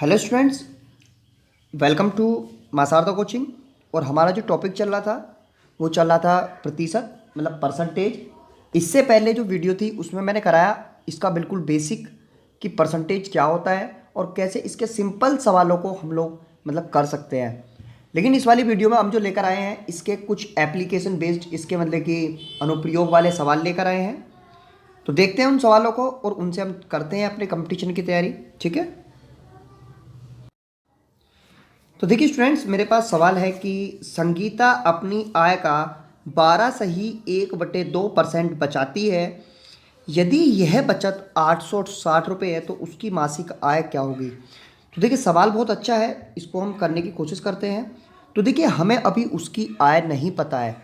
Hello students, welcome to Masarda coaching. और हमारा जो टॉपिक चल रहा था वो चल रहा था प्रतिशत, मतलब परसेंटेज। इससे पहले जो वीडियो थी उसमें मैंने कराया इसका बिल्कुल बेसिक कि परसेंटेज क्या होता है और कैसे इसके सिंपल सवालों को हम लोग मतलब कर सकते हैं। लेकिन इस वाली वीडियो में हम जो लेकर आए हैं इसके कुछ एप्लीकेशन बेस्ड, इसके मतलब कि अनुप्रयोग वाले सवाल लेकर आए हैं। तो देखते हैं उन सवालों को और उनसे हम करते हैं अपने कंपटीशन की तैयारी। ठीक है, तो देखिए स्टूडेंट्स, मेरे पास सवाल है कि संगीता अपनी आय का 12 सही 1/2% बचाती है। यदि यह बचत 860 रुपये है तो उसकी मासिक आय क्या होगी। तो देखिए सवाल बहुत अच्छा है, इसको हम करने की कोशिश करते हैं। तो देखिए हमें अभी उसकी आय नहीं पता है,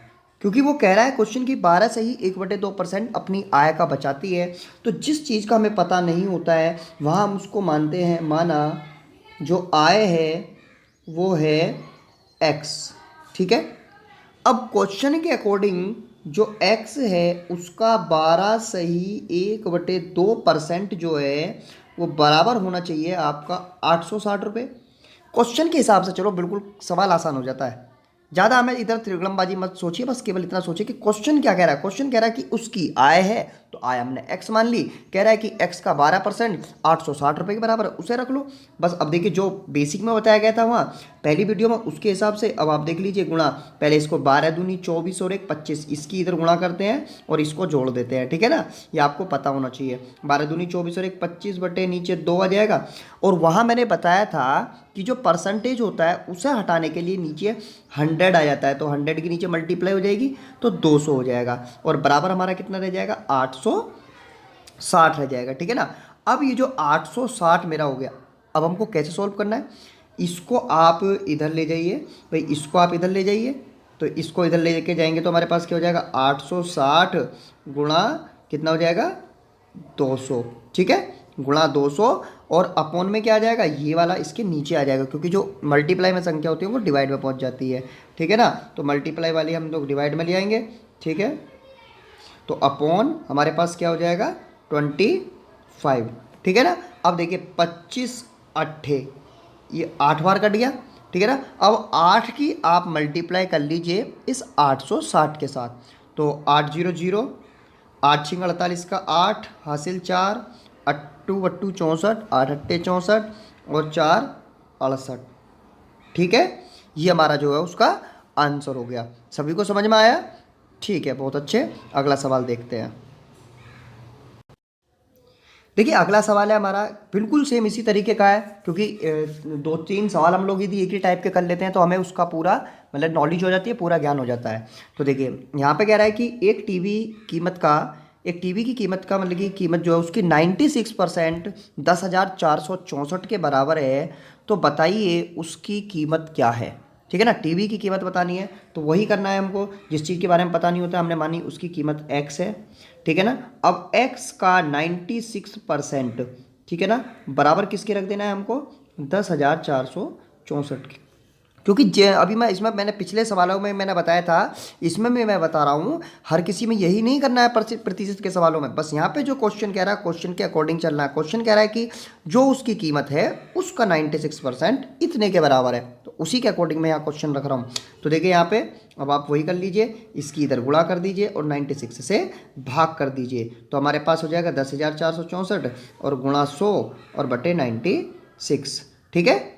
क्योंकि वो कह रहा है क्वेश्चन की 12 सही 1/2% अपनी आय का बचाती है। तो जिस चीज़ का हमें पता नहीं होता है वहाँ हम उसको मानते हैं, माना जो आय है वो है एक्स। ठीक है, अब क्वेश्चन के अकॉर्डिंग जो एक्स है उसका 12 सही 1/2% जो है वो बराबर होना चाहिए आपका 860 रुपये। क्वेश्चन के हिसाब से चलो, बिल्कुल सवाल आसान हो जाता है। ज़्यादा हमें इधर त्रिगुणबाजी मत सोचिए, बस केवल इतना सोचिए कि क्वेश्चन क्या कह रहा है। क्वेश्चन कह रहा है कि उसकी आय है, तो आय हमने एक्स मान ली। कह रहा है कि एक्स का 12% 860 रुपये के बराबर है, उसे रख लो बस। अब देखिए जो बेसिक में बताया गया था वहाँ पहली वीडियो में, उसके हिसाब से अब आप देख लीजिए गुणा। पहले इसको 12 दूनी 24 और 1 25, इसकी इधर गुणा करते हैं और इसको जोड़ देते हैं। ठीक है ना, ये आपको पता होना चाहिए। 12 दूनी 24 और 1 25 बटे नीचे 2 आ जाएगा। और वहाँ मैंने बताया था कि जो परसेंटेज होता है उसे हटाने के लिए नीचे 100 आ जाता है, तो 100 के नीचे मल्टीप्लाई हो जाएगी तो 200 हो जाएगा और बराबर हमारा कितना रह जाएगा 860 रह जाएगा। ठीक है ना, अब ये जो 860 मेरा हो गया, अब हमको कैसे सॉल्व करना है। इसको आप इधर ले जाइए भाई, इसको आप इधर ले जाइए, तो इसको इधर ले के जाएंगे तो हमारे पास क्या हो जाएगा 860 गुणा कितना हो जाएगा 200। ठीक है, गुणा 200 और अपोन में क्या आ जाएगा, ये वाला इसके नीचे आ जाएगा, क्योंकि जो मल्टीप्लाई में संख्या होती है वो डिवाइड में पहुंच जाती है। ठीक है ना, तो मल्टीप्लाई वाली हम लोग डिवाइड में ले आएंगे। ठीक है, तो अपॉन हमारे पास क्या हो जाएगा 25। ठीक है ना, अब देखिए 25 अट्ठे, ये 8 बार कट गया। ठीक है ना, अब 8 की आप मल्टीप्लाई कर लीजिए इस 860 के साथ, तो 800, 8 × 48 का 8 हासिल 4, अट्टू बट्टू 64, 8 × 8 = 64 और 4 = 68। ठीक है, ये हमारा जो है उसका आंसर हो गया। सभी को समझ में आया? ठीक है, बहुत अच्छे। अगला सवाल देखते हैं। देखिए अगला सवाल है हमारा बिल्कुल सेम इसी तरीके का है, क्योंकि 2-3 सवाल हम लोग यदि एक ही टाइप के कर लेते हैं तो हमें उसका पूरा मतलब नॉलेज हो जाती है, पूरा ज्ञान हो जाता है। तो देखिए यहाँ पे कह रहा है कि एक टीवी की कीमत का मतलब कि कीमत जो है उसकी 96% 10,464 के बराबर है। तो बताइए उसकी कीमत क्या है। ठीक है ना, टीवी की कीमत बतानी है तो वही करना है हमको, जिस चीज़ के बारे में पता नहीं होता हमने मानी उसकी कीमत एक्स है। ठीक है ना, अब एक्स का 96%, ठीक है ना, बराबर किसके रख देना है हमको 10,464 की। क्योंकि अभी मैं इसमें मैंने पिछले सवालों में मैंने बताया था, इसमें भी मैं बता रहा हूँ, हर किसी में यही नहीं करना है प्रतिशत के सवालों में। बस यहाँ पे जो क्वेश्चन कह रहा है क्वेश्चन के अकॉर्डिंग चलना है। क्वेश्चन कह रहा है कि जो उसकी कीमत है उसका 96% इतने के बराबर है, तो उसी के अकॉर्डिंग मैं यहाँ क्वेश्चन रख रहा हूँ। तो देखिए यहाँ पे अब आप वही कर लीजिए, इसकी इधर गुणा कर दीजिए और 96 से भाग कर दीजिए, तो हमारे पास हो जाएगा 10,464 और गुणा 100 और बटे 96। ठीक है,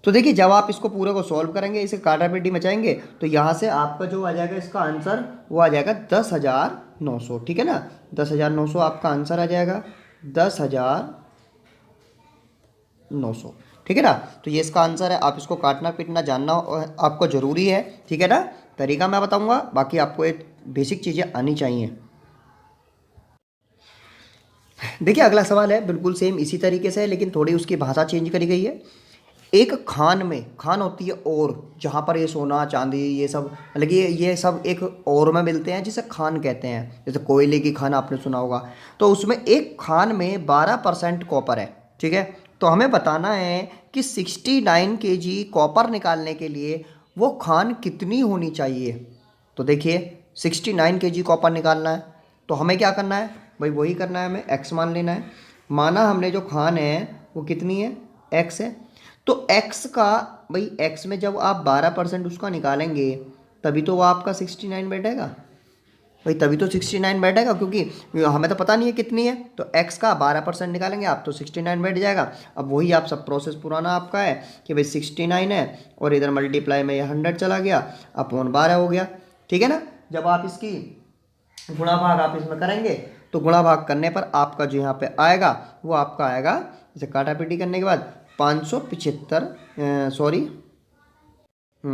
तो देखिए जब आप इसको पूरे को सॉल्व करेंगे, इसे काटापीटी मचाएंगे, तो यहाँ से आपका जो आ जाएगा इसका आंसर वो आ जाएगा 10,900। ठीक है ना, 10,900 आपका आंसर आ जाएगा 10,900। ठीक है ना, तो ये इसका आंसर है। आप इसको काटना पीटना जानना आपको ज़रूरी है। ठीक है ना, तरीका मैं बताऊंगा, बाकी आपको एक बेसिक चीज़ें आनी चाहिए। देखिए अगला सवाल है बिल्कुल सेम इसी तरीके से है, लेकिन थोड़ी उसकी भाषा चेंज करी गई है। एक खान में, खान होती है और, जहाँ पर ये सोना चांदी ये सब मतलब ये सब एक और में मिलते हैं, जिसे खान कहते हैं। जैसे कोयले की खान आपने सुना होगा, तो उसमें एक खान में 12% कॉपर है। ठीक है, तो हमें बताना है कि 69 kg कॉपर निकालने के लिए वो खान कितनी होनी चाहिए। तो देखिए 69 kg कॉपर निकालना है तो हमें क्या करना है भाई, वही करना है, हमें एक्स मान लेना है। माना हमने जो खान है वो कितनी है, एक्स है। तो एक्स का, भाई एक्स में जब आप 12% उसका निकालेंगे तभी तो वो आपका 69 बैठेगा। भाई तभी तो 69 बैठेगा, क्योंकि हमें तो पता नहीं है कितनी है। तो एक्स का 12% निकालेंगे आप तो 69 बैठ जाएगा। अब वही आप सब प्रोसेस पुराना आपका है कि भाई 69 है और इधर मल्टीप्लाई में ये 100 चला गया, अपॉन 12 हो गया। ठीक है ना। जब आप इसकी गुणा भाग आप इसमें करेंगे तो गुणा भाग करने पर आपका जो यहाँ पे आएगा वो आपका आएगा, इसे काटा पीटी करने के बाद 575, सॉरी,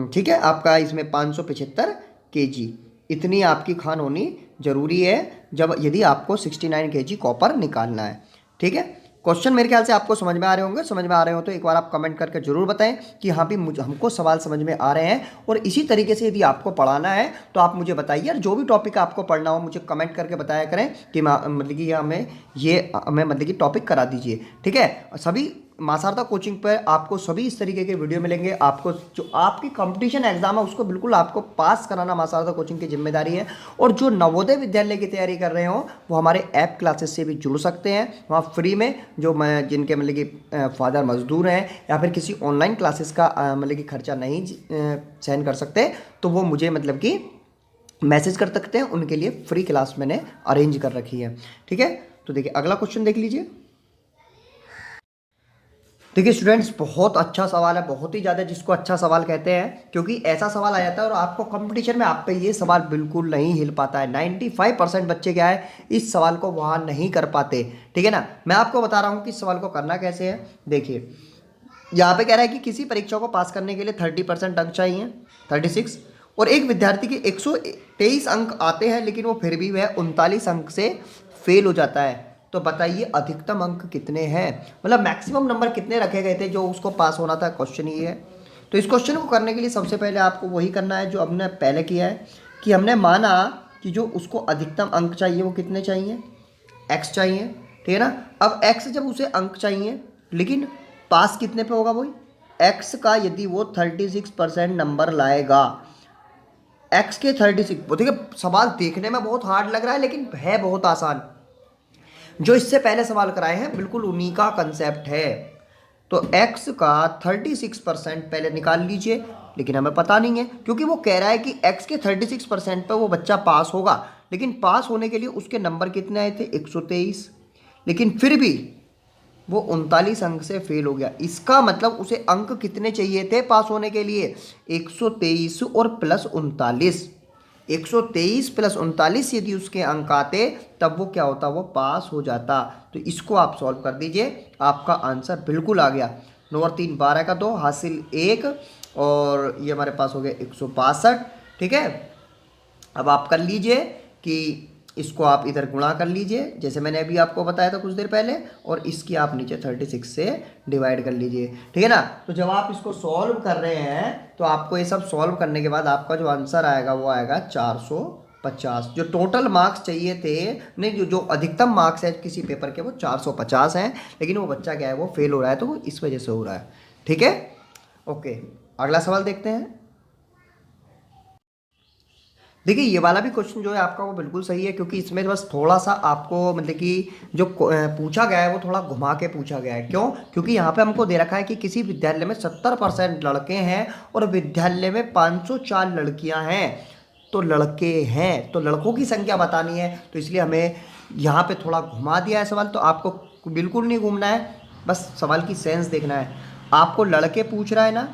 ठीक है, आपका इसमें 575 केजी इतनी आपकी खान होनी जरूरी है जब, यदि आपको 69 केजी कॉपर निकालना है। ठीक है। क्वेश्चन मेरे ख्याल से आपको समझ में आ रहे होंगे। समझ में आ रहे हो तो एक बार आप कमेंट करके जरूर बताएं कि हाँ भी मुझे, हमको सवाल समझ में आ रहे हैं। और इसी तरीके से यदि आपको पढ़ाना है तो आप मुझे बताइए, और जो भी टॉपिक आपको पढ़ना हो मुझे कमेंट करके बताया करें कि मतलब कि हमें मतलब कि टॉपिक करा दीजिए। ठीक है। सभी माँ शारदा कोचिंग पर आपको सभी इस तरीके के वीडियो मिलेंगे। आपको जो आपकी कंपटीशन एग्जाम है उसको बिल्कुल आपको पास कराना माँ शारदा कोचिंग की जिम्मेदारी है। और जो नवोदय विद्यालय की तैयारी कर रहे हो वो हमारे ऐप क्लासेस से भी जुड़ सकते हैं, वहाँ फ्री में। जो मैं जिनके मतलब कि फादर मजदूर हैं या फिर किसी ऑनलाइन क्लासेस का मतलब कि खर्चा नहीं सहन कर सकते, तो वो मुझे मतलब कि मैसेज कर सकते हैं, उनके लिए फ्री क्लास मैंने अरेंज कर रखी है। ठीक है। तो देखिए अगला क्वेश्चन देख लीजिए। देखिए स्टूडेंट्स, बहुत अच्छा सवाल है, बहुत ही ज़्यादा, जिसको अच्छा सवाल कहते हैं, क्योंकि ऐसा सवाल आ जाता है और आपको कंपटीशन में आप पे ये सवाल बिल्कुल नहीं हिल पाता है। 95% बच्चे क्या है, इस सवाल को वहाँ नहीं कर पाते। ठीक है ना। मैं आपको बता रहा हूँ कि इस सवाल को करना कैसे है। देखिए यहाँ पे कह रहा है कि किसी परीक्षा को पास करने के लिए 30% अंक चाहिए, 36, और एक विद्यार्थी के 123 अंक आते हैं लेकिन वो फिर भी वह 39 अंक से फेल हो जाता है। तो बताइए अधिकतम अंक कितने हैं, मतलब मैक्सिमम नंबर कितने रखे गए थे जो उसको पास होना था, क्वेश्चन ये है। तो इस क्वेश्चन को करने के लिए सबसे पहले आपको वही करना है जो हमने पहले किया है, कि हमने माना कि जो उसको अधिकतम अंक चाहिए वो कितने चाहिए, एक्स चाहिए। ठीक है ना। अब एक्स जब उसे अंक चाहिए, लेकिन पास कितने पे होगा, वही एक्स का यदि वो 36% नंबर लाएगा, एक्स के 36, वो देखिए सवाल देखने में बहुत हार्ड लग रहा है लेकिन है बहुत आसान। जो इससे पहले सवाल कराए हैं बिल्कुल उन्हीं का कंसेप्ट है। तो x का 36% पहले निकाल लीजिए, लेकिन हमें पता नहीं है क्योंकि वो कह रहा है कि x के 36% पर वो बच्चा पास होगा, लेकिन पास होने के लिए उसके नंबर कितने आए थे, 123, लेकिन फिर भी वो 39 अंक से फेल हो गया। इसका मतलब उसे अंक कितने चाहिए थे पास होने के लिए, 123 और प्लस 39, 123 प्लस 39 यदि उसके अंक आते तब वो क्या होता, वो पास हो जाता। तो इसको आप सॉल्व कर दीजिए, आपका आंसर बिल्कुल आ गया। 9 और 3 12 का 2 हासिल 1, और ये हमारे पास हो गया 162। ठीक है। अब आप कर लीजिए कि इसको आप इधर गुणा कर लीजिए जैसे मैंने अभी आपको बताया था कुछ देर पहले, और इसकी आप नीचे 36 से डिवाइड कर लीजिए। ठीक है ना। तो जब आप इसको सॉल्व कर रहे हैं तो आपको ये सब सॉल्व करने के बाद आपका जो आंसर आएगा वो आएगा 450। जो टोटल मार्क्स चाहिए थे, नहीं, जो जो अधिकतम मार्क्स है किसी पेपर के वो 450 हैं, लेकिन वो बच्चा क्या है वो फेल हो रहा है, तो वो इस वजह से हो रहा है। ठीक है। ओके, अगला सवाल देखते हैं। देखिए ये वाला भी क्वेश्चन जो है आपका वो बिल्कुल सही है, क्योंकि इसमें बस थोड़ा सा आपको मतलब कि जो पूछा गया है वो थोड़ा घुमा के पूछा गया है। क्यों? क्योंकि यहाँ पे हमको दे रखा है कि किसी विद्यालय में 70% लड़के हैं और विद्यालय में 504 लड़कियाँ हैं। तो लड़के हैं तो लड़कों की संख्या बतानी है, तो इसलिए हमें यहाँ पे थोड़ा घुमा दिया है सवाल। तो आपको बिल्कुल नहीं घूमना है, बस सवाल की सेंस देखना है। आपको लड़के पूछ रहा है ना,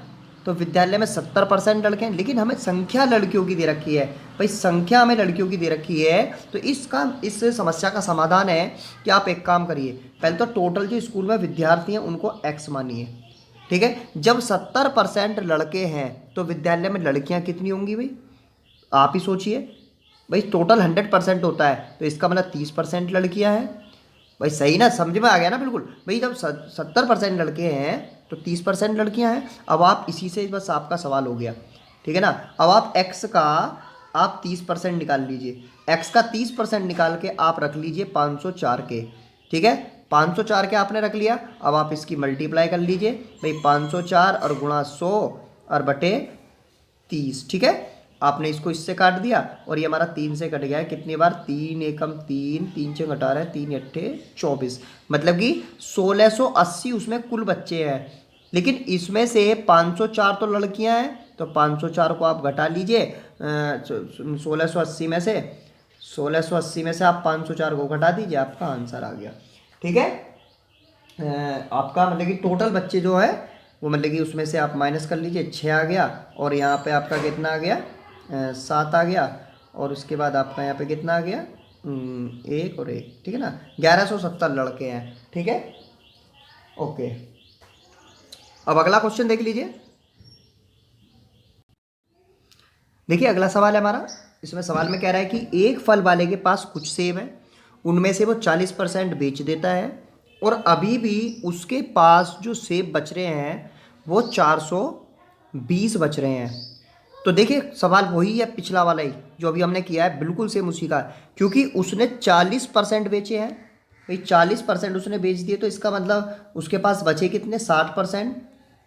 तो विद्यालय में 70% लड़के हैं, लेकिन हमें संख्या लड़कियों की दे रखी है। भाई संख्या हमें लड़कियों की दे रखी है, तो इस समस्या का समाधान है कि आप एक काम करिए, पहले तो टोटल जो स्कूल में विद्यार्थी हैं उनको एक्स मानिए। ठीक है। जब 70% लड़के हैं तो विद्यालय में लड़कियां कितनी होंगी भाई, आप ही सोचिए। भाई टोटल 100% होता है, तो इसका मतलब 30% लड़कियां हैं। भाई सही ना, समझ में आ गया ना बिल्कुल। भाई जब 70% लड़के हैं तो 30% लड़कियां हैं। अब आप इसी से बस आपका सवाल हो गया। ठीक है ना। अब आप x का आप 30% निकाल लीजिए, x का 30% निकाल के आप रख लीजिए 504 के। ठीक है। 504 के आपने रख लिया, अब आप इसकी मल्टीप्लाई कर लीजिए। भाई 504 और गुणा 100 और बटे 30। ठीक है। आपने इसको इससे काट दिया और ये हमारा 3 से कट गया है। कितनी बार? 3 एकम 3, 3 से घटा रहा है 3 अट्ठे 24, मतलब कि 1680 उसमें कुल बच्चे हैं। लेकिन इसमें से 504 तो लड़कियां हैं, तो 504 को आप घटा लीजिए 1680 में से, 1680 में से आप 504 को घटा दीजिए, आपका आंसर आ गया। ठीक है, आपका मतलब कि टोटल बच्चे जो है वो मतलब कि उसमें से आप माइनस कर लीजिए, 6 आ गया और यहाँ पे आपका कितना आ गया? 7 आ गया और उसके बाद आपका यहाँ पे कितना आ गया? 1 और 1, ठीक है ना, 1170 लड़के हैं। ठीक है, ओके। अब अगला क्वेश्चन देख लीजिए। देखिए अगला सवाल है हमारा, इसमें सवाल में कह रहा है कि एक फल वाले के पास कुछ सेब हैं, उनमें से वो 40% बेच देता है और अभी भी उसके पास जो सेब बच रहे हैं वो 420 बच रहे हैं। तो देखिए सवाल वही है पिछला वाला ही जो अभी हमने किया है, बिल्कुल सेम उसी का, क्योंकि उसने 40% बेचे हैं। भाई 40% उसने बेच दिए तो इसका मतलब उसके पास बचे कितने? 60%।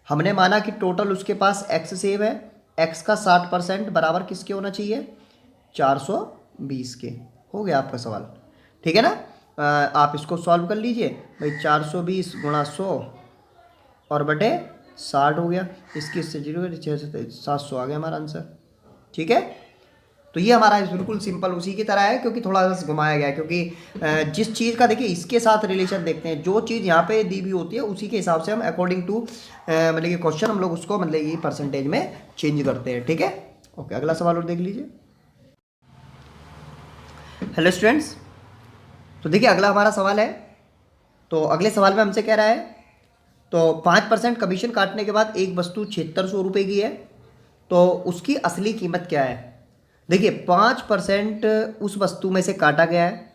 हमने माना कि टोटल उसके पास एक्स सेब है, एक्स का 60% बराबर किसके होना चाहिए? 420 के। हो गया आपका सवाल, ठीक है ना। आप इसको सॉल्व कर लीजिए भाई, 420 गुणा 100 और बटे 60 हो गया, इसकी इससे 0 700 आ गया हमारा आंसर। ठीक है, तो ये हमारा बिल्कुल सिंपल उसी की तरह है, क्योंकि थोड़ा सा घुमाया गया है, क्योंकि जिस चीज़ का देखिए इसके साथ रिलेशन देखते हैं, जो चीज़ यहाँ पे दी हुई होती है उसी के हिसाब से हम अकॉर्डिंग टू मतलब ये क्वेश्चन हम लोग उसको मतलब ये परसेंटेज में चेंज करते हैं। ठीक है, ओके। अगला सवाल और देख लीजिए। हेलो स्टूडेंट्स, तो देखिए अगला हमारा सवाल है। तो अगले सवाल में हमसे कह रहा है, तो 5% कमीशन काटने के बाद एक वस्तु 7600 रुपये की है, तो उसकी असली कीमत क्या है? देखिए 5% उस वस्तु में से काटा गया है,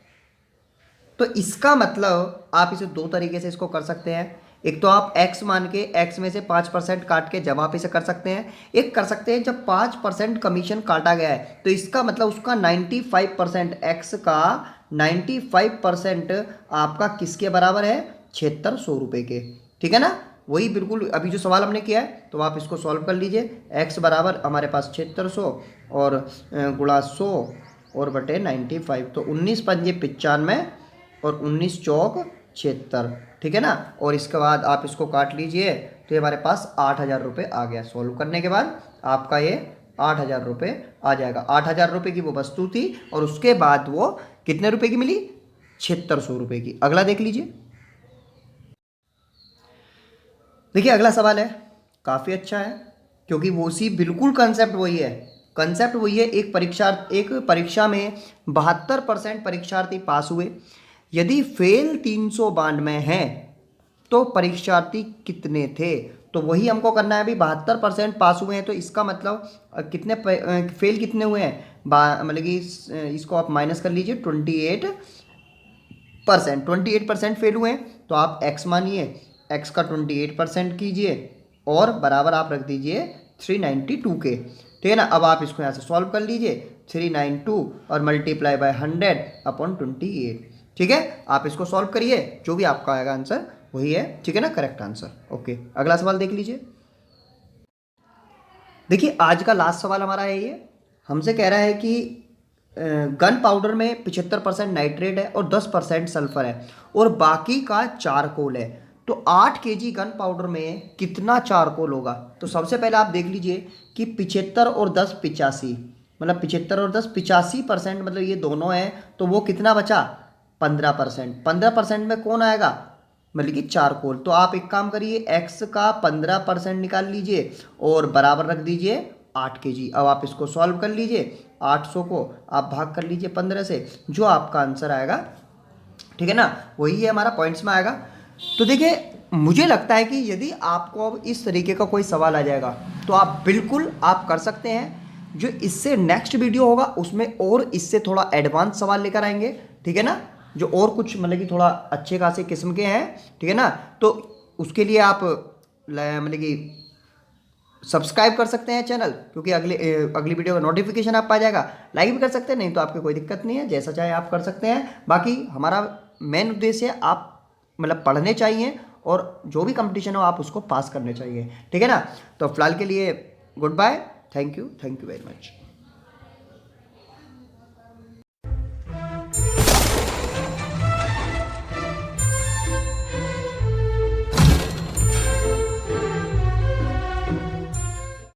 तो इसका मतलब आप इसे दो तरीके से इसको कर सकते हैं। एक तो आप x मान के x में से 5% काट के जब आप इसे कर सकते हैं, एक कर सकते हैं जब 5% कमीशन काटा गया है तो इसका मतलब उसका 95% x का 95% आपका किसके बराबर है? 7600 रुपये के। ठीक है ना, वही बिल्कुल अभी जो सवाल हमने किया है, तो आप इसको सॉल्व कर लीजिए। x बराबर हमारे पास 7600 और गुणा 100 और बटे 95, तो 19 पंजे 95 और 19 चौक 76। ठीक है ना, और इसके बाद आप इसको काट लीजिए तो ये हमारे पास 8000 रुपये आ गया। सॉल्व करने के बाद आपका ये 8000 रुपये आ जाएगा। 8000 रुपये की वो वस्तु थी और उसके बाद वो कितने रुपए की मिली? 7600 रुपये की। अगला देख लीजिए। देखिए अगला सवाल है, काफ़ी अच्छा है, क्योंकि वो उसी बिल्कुल कंसेप्ट वही है। कंसेप्ट वही है, एक परीक्षा में 72% परीक्षार्थी पास हुए, यदि फेल 392 हैं तो परीक्षार्थी कितने थे? तो वही हमको करना है। अभी 72% पास हुए हैं तो इसका मतलब कितने फेल कितने हुए हैं? मतलब कि इसको आप माइनस कर लीजिए, 28% फेल हुए हैं, तो आप x मानिए, x का 28% कीजिए और बराबर आप रख दीजिए 392 के। ठीक है ना, अब आप इसको यहाँ से सॉल्व कर लीजिए, 392 और मल्टीप्लाई बाय 100/28। ठीक है, आप इसको सॉल्व करिए, जो भी आपका आएगा आंसर वही है। ठीक है ना, करेक्ट आंसर। ओके, अगला सवाल देख लीजिए। देखिए आज का लास्ट सवाल हमारा है, ये हमसे कह रहा है कि गन पाउडर में 75% नाइट्रेट है और 10% सल्फर है और बाकी का चारकोल है, तो 8 केजी गन पाउडर में कितना चारकोल होगा? तो सबसे पहले आप देख लीजिए कि 75 और 10 85, मतलब 75 और 10 85%, मतलब ये दोनों हैं, तो वो कितना बचा? 15%। 15% में कौन आएगा? मतलब कि चारकोल। तो आप एक काम करिए, x का 15% निकाल लीजिए और बराबर रख दीजिए 8 केजी। अब आप इसको सॉल्व कर लीजिए, 800 को आप भाग कर लीजिए 15 से, जो आपका आंसर आएगा, ठीक है ना, वही है हमारा पॉइंट्स में आएगा। तो देखिए मुझे लगता है कि यदि आपको अब इस तरीके का कोई सवाल आ जाएगा तो आप बिल्कुल आप कर सकते हैं। जो इससे नेक्स्ट वीडियो होगा उसमें और इससे थोड़ा एडवांस सवाल लेकर आएंगे, ठीक है ना, जो और कुछ मतलब कि थोड़ा अच्छे खासे किस्म के हैं, ठीक है ना। तो उसके लिए आप मतलब कि सब्सक्राइब कर सकते हैं चैनल, क्योंकि अगली वीडियो का नोटिफिकेशन आप पा जाएगा। लाइक भी कर सकते हैं, नहीं तो आपको कोई दिक्कत नहीं है, जैसा चाहे आप कर सकते हैं। बाकी हमारा मेन उद्देश्य आप मतलब पढ़ने चाहिए और जो भी कंपटीशन हो आप उसको पास करने चाहिए, ठीक है ना। तो फिलहाल के लिए goodbye, thank you very much.